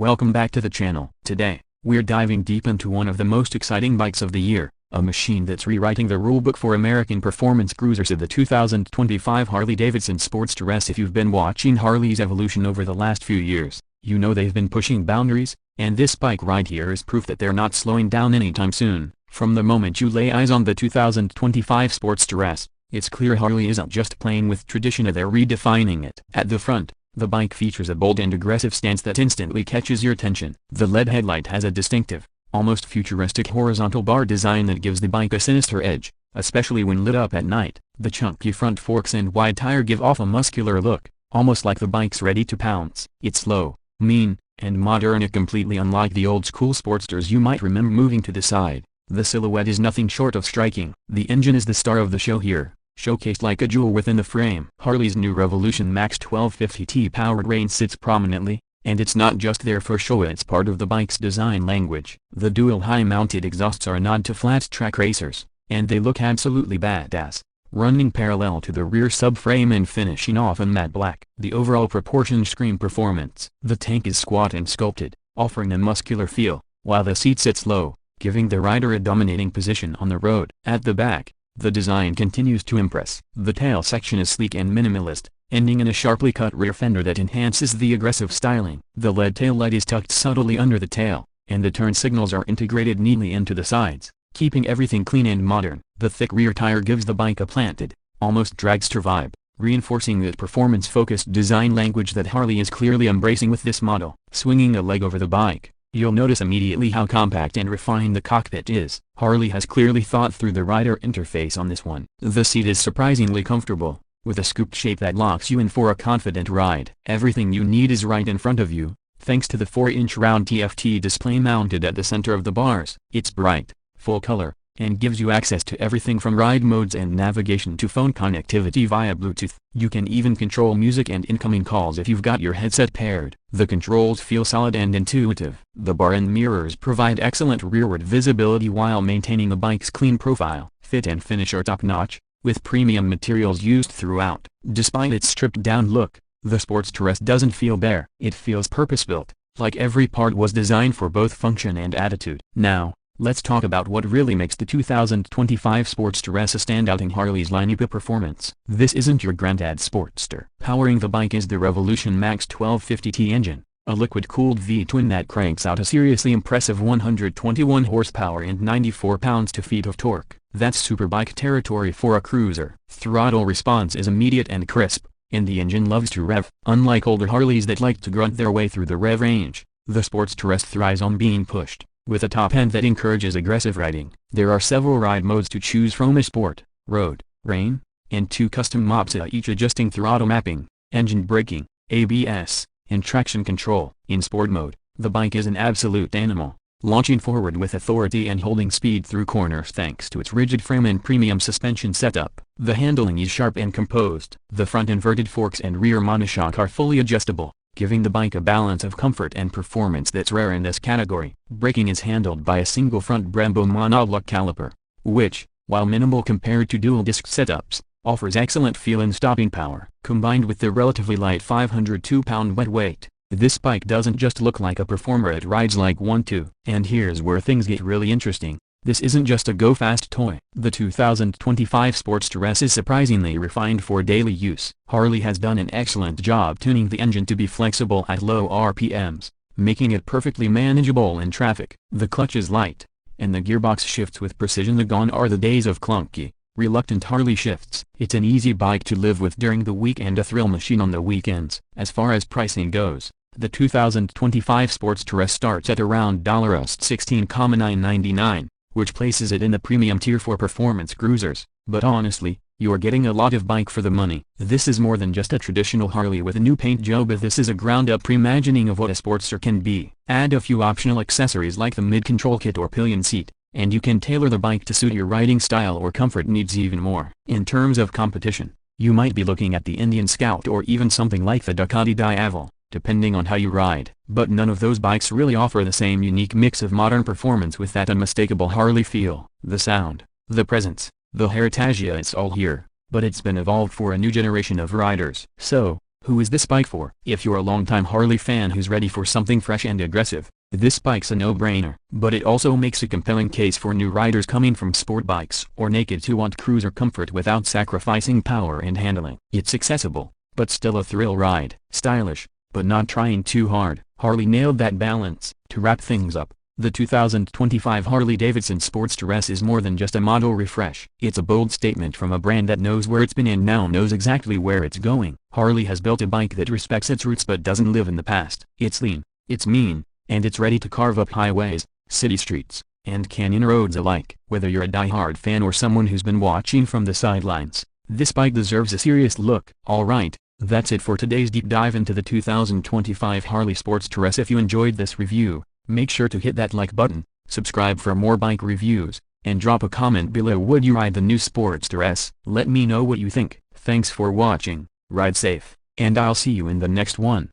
welcome back to the channel. Today, we're diving deep into one of the most exciting bikes of the year, a machine that's rewriting the rulebook for American performance cruisers, of the 2025 Harley-Davidson Sportster S. If you've been watching Harley's evolution over the last few years, you know they've been pushing boundaries, and this bike right here is proof that they're not slowing down anytime soon. From the moment you lay eyes on the 2025 Sportster S, it's clear Harley isn't just playing with tradition, they're redefining it. At the front, the bike features a bold and aggressive stance that instantly catches your attention. The LED headlight has a distinctive, almost futuristic horizontal bar design that gives the bike a sinister edge, especially when lit up at night. The chunky front forks and wide tire give off a muscular look, almost like the bike's ready to pounce. It's slow, mean, and modern, completely unlike the old-school Sportsters you might remember moving to the side. The silhouette is nothing short of striking. The engine is the star of the show here, showcased like a jewel within the frame. Harley's new Revolution Max 1250T powertrain sits prominently, and it's not just there for show, it's part of the bike's design language. The dual high-mounted exhausts are a nod to flat-track racers, and they look absolutely badass, running parallel to the rear subframe and finishing off in matte black. The overall proportions scream performance. The tank is squat and sculpted, offering a muscular feel, while the seat sits low, giving the rider a dominating position on the road. At the back, the design continues to impress. The tail section is sleek and minimalist, ending in a sharply cut rear fender that enhances the aggressive styling. The LED taillight is tucked subtly under the tail, and the turn signals are integrated neatly into the sides, keeping everything clean and modern. The thick rear tire gives the bike a planted, almost dragster vibe, reinforcing the performance-focused design language that Harley is clearly embracing with this model. Swinging a leg over the bike, you'll notice immediately how compact and refined the cockpit is. Harley has clearly thought through the rider interface on this one. The seat is surprisingly comfortable, with a scooped shape that locks you in for a confident ride. Everything you need is right in front of you, thanks to the 4-inch round TFT display mounted at the center of the bars. It's bright, full color, and gives you access to everything from ride modes and navigation to phone connectivity via Bluetooth. You can even control music and incoming calls if you've got your headset paired. The controls feel solid and intuitive. The bar and mirrors provide excellent rearward visibility while maintaining the bike's clean profile. Fit and finish are top-notch, with premium materials used throughout. Despite its stripped-down look, the Sportster S doesn't feel bare. It feels purpose-built, like every part was designed for both function and attitude. Now, let's talk about what really makes the 2025 Sportster S a standout in Harley's lineup of performance. This isn't your granddad Sportster. Powering the bike is the Revolution Max 1250T engine, a liquid-cooled V-twin that cranks out a seriously impressive 121 horsepower and 94 pounds-to-feet of torque. That's superbike territory for a cruiser. Throttle response is immediate and crisp, and the engine loves to rev. Unlike older Harleys that like to grunt their way through the rev range, the Sportster S thrives on being pushed, with a top end that encourages aggressive riding. There are several ride modes to choose from: Sport, Road, Rain, and 2 custom mods, each adjusting throttle mapping, engine braking, ABS, and traction control. In Sport mode, the bike is an absolute animal, launching forward with authority and holding speed through corners thanks to its rigid frame and premium suspension setup. The handling is sharp and composed. The front inverted forks and rear monoshock are fully adjustable, giving the bike a balance of comfort and performance that's rare in this category. Braking is handled by a single front Brembo monoblock caliper, which, while minimal compared to dual disc setups, offers excellent feel and stopping power. Combined with the relatively light 502-pound wet weight, this bike doesn't just look like a performer, it rides like one too. And here's where things get really interesting. This isn't just a go-fast toy. The 2025 Sportster S is surprisingly refined for daily use. Harley has done an excellent job tuning the engine to be flexible at low RPMs, making it perfectly manageable in traffic. The clutch is light, and the gearbox shifts with precision. Gone are the days of clunky, reluctant Harley shifts. It's an easy bike to live with during the week and a thrill machine on the weekends. As far as pricing goes, the 2025 Sportster S starts at around $16,999, which places it in the premium tier for performance cruisers. But honestly, you're getting a lot of bike for the money. This is more than just a traditional Harley with a new paint job. This is a ground-up reimagining of what a Sportster can be. Add a few optional accessories like the mid-control kit or pillion seat, and you can tailor the bike to suit your riding style or comfort needs even more. In terms of competition, you might be looking at the Indian Scout or even something like the Ducati Diavel, depending on how you ride. But none of those bikes really offer the same unique mix of modern performance with that unmistakable Harley feel. The sound, the presence, the heritage, it's all here, but it's been evolved for a new generation of riders. So, Who is this bike for? If you're a longtime Harley fan who's ready for something fresh and aggressive, this bike's a no-brainer. But it also makes a compelling case for new riders coming from sport bikes or nakeds who want cruiser comfort without sacrificing power and handling. It's accessible, but still a thrill ride. Stylish, but not trying too hard. Harley nailed that balance. To wrap things up, the 2025 Harley-Davidson Sportster S is more than just a model refresh. It's a bold statement from a brand that knows where it's been and now knows exactly where it's going. Harley has built a bike that respects its roots but doesn't live in the past. It's lean, it's mean, and it's ready to carve up highways, city streets, and canyon roads alike. Whether you're a die-hard fan or someone who's been watching from the sidelines, this bike deserves a serious look. Alright, that's it for today's deep dive into the 2025 Harley Sportster S. If you enjoyed this review, make sure to hit that like button, subscribe for more bike reviews, and drop a comment below. Would you ride the new Sportster S? Let me know what you think. Thanks for watching, ride safe, and I'll see you in the next one.